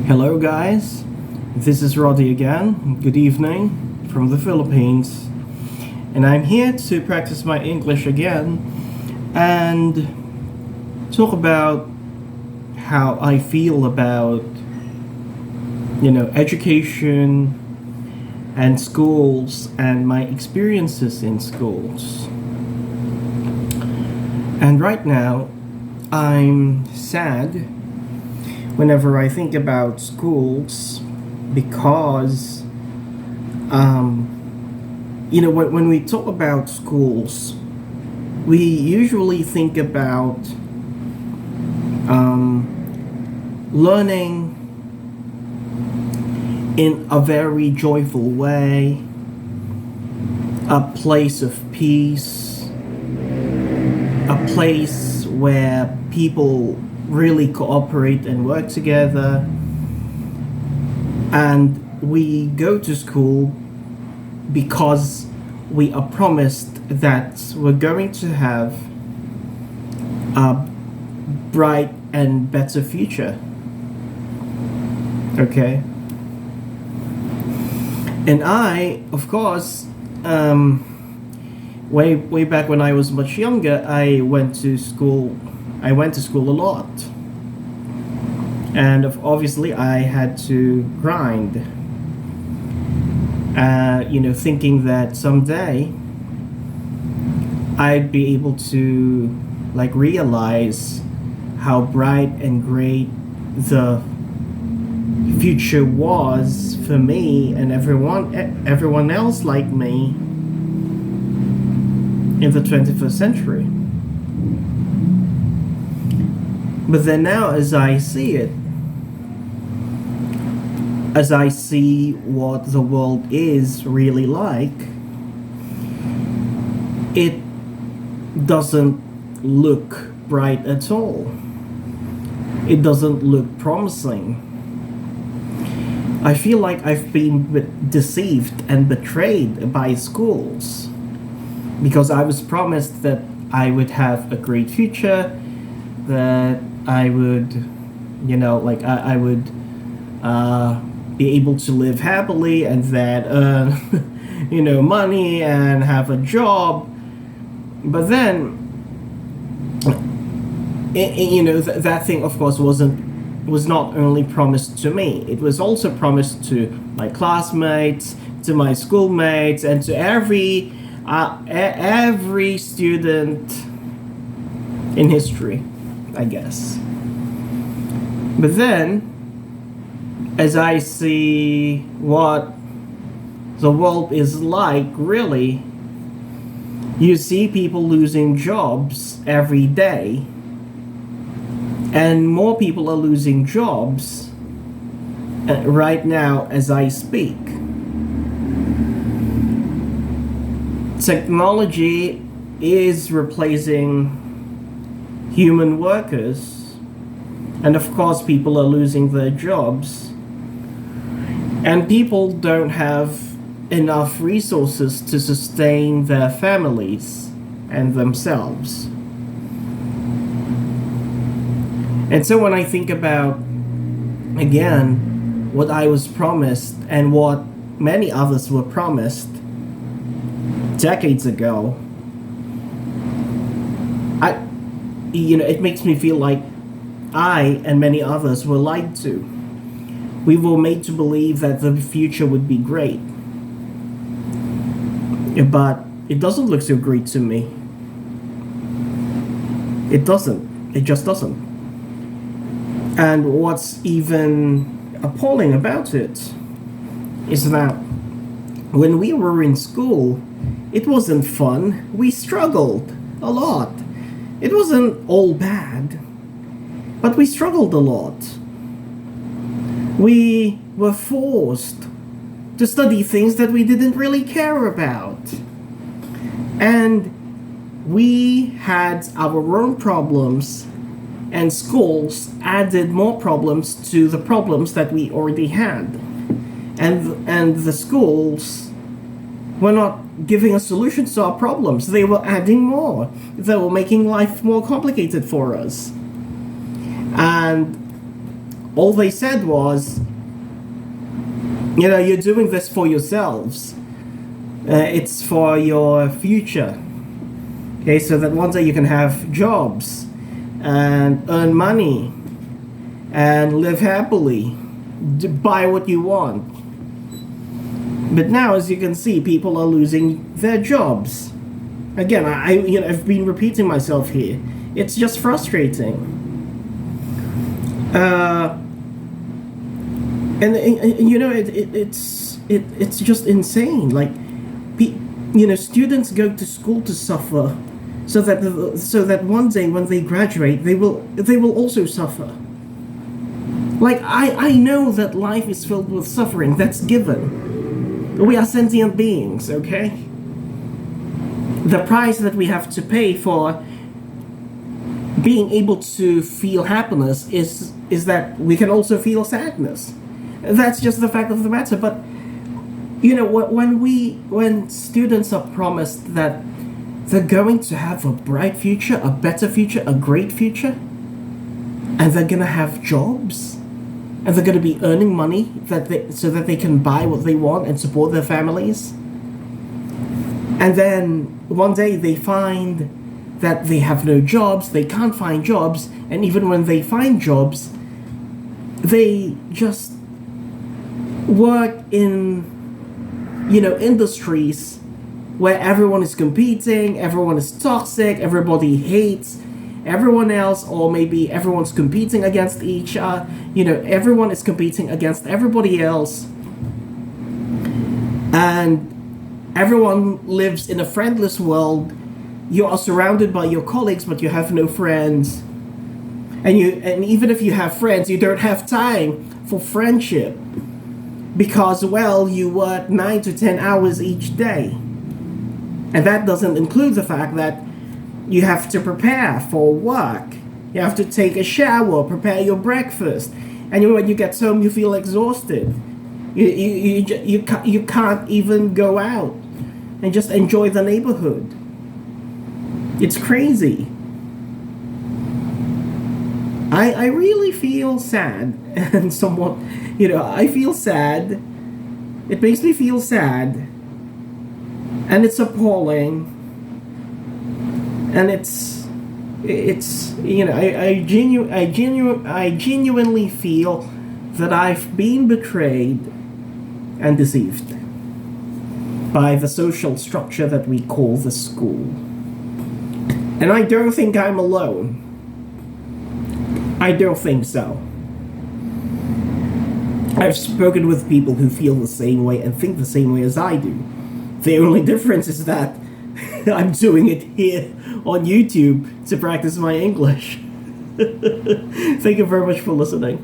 Hello, guys. This is Roddy again. Good evening from the Philippines. And I'm here to practice my English again and talk about how I feel about, education and schools and my experiences in schools. And right now, I'm sad whenever I think about schools because, when we talk about schools, we usually think about learning in a very joyful way, a place of peace, a place where people really cooperate and work together. And we go to school because we are promised that we're going to have a bright and better future. Okay? And I, of course, way back when I was much younger, I went to school a lot. And obviously I had to grind. Thinking that someday I'd be able to realize how bright and great the future was for me and everyone else like me in the 21st century. But then now, as I see what the world is really like, it doesn't look bright at all. It doesn't look promising. I feel like I've been deceived and betrayed by schools because I was promised that I would have a great future, that I would, I would be able to live happily and that earn, money and have a job. But then, that thing, of course, was not only promised to me. It was also promised to my classmates, to my schoolmates, and to every student in history, I guess. But then, as I see what the world is like, really, you see people losing jobs every day, and more people are losing jobs right now as I speak. Technology is replacing human workers, and of course people are losing their jobs, and people don't have enough resources to sustain their families and themselves. And so when I think about, again, what I was promised and what many others were promised decades ago, it makes me feel like I and many others were lied to. We were made to believe that the future would be great. But it doesn't look so great to me. It doesn't. It just doesn't. And what's even appalling about it is that when we were in school, it wasn't fun. We struggled a lot. It wasn't all bad, but we struggled a lot. We were forced to study things that we didn't really care about. And we had our own problems, and schools added more problems to the problems that we already had. And the schools were not giving us solutions to our problems. They were adding more. They were making life more complicated for us. And All they said was, you're doing this for yourselves. It's for your future. Okay, so that one day you can have jobs and earn money and live happily, buy what you want. But now, as you can see, people are losing their jobs. Again, I've been repeating myself here. It's just frustrating. It's just insane. Like, students go to school to suffer, so that one day when they graduate, they will also suffer. Like, I know that life is filled with suffering. That's given. We are sentient beings, okay? The price that we have to pay for being able to feel happiness is that we can also feel sadness. That's just the fact of the matter. But when students are promised that they're going to have a bright future, a better future, a great future, and they're gonna have jobs, and they're gonna be earning money so that they can buy what they want and support their families, and then one day they find that they have no jobs, they can't find jobs, and even when they find jobs, they just work in industries where everyone is competing, everyone is toxic, everybody hates everyone else, or maybe everyone's competing against each other. Everyone is competing against everybody else, and everyone lives in a friendless world. You are surrounded by your colleagues, but you have no friends. And even if you have friends, you don't have time for friendship because, well, you work 9 to 10 hours each day. And that doesn't include the fact that you have to prepare for work. You have to take a shower, prepare your breakfast. And when you get home, you feel exhausted. You can't even go out and just enjoy the neighborhood. It's crazy. I really feel sad and somewhat, I feel sad. It makes me feel sad. And it's appalling. And I genuinely feel that I've been betrayed and deceived by the social structure that we call the school. And I don't think I'm alone. I don't think so. I've spoken with people who feel the same way and think the same way as I do. The only difference is that I'm doing it here on YouTube to practice my English. Thank you very much for listening.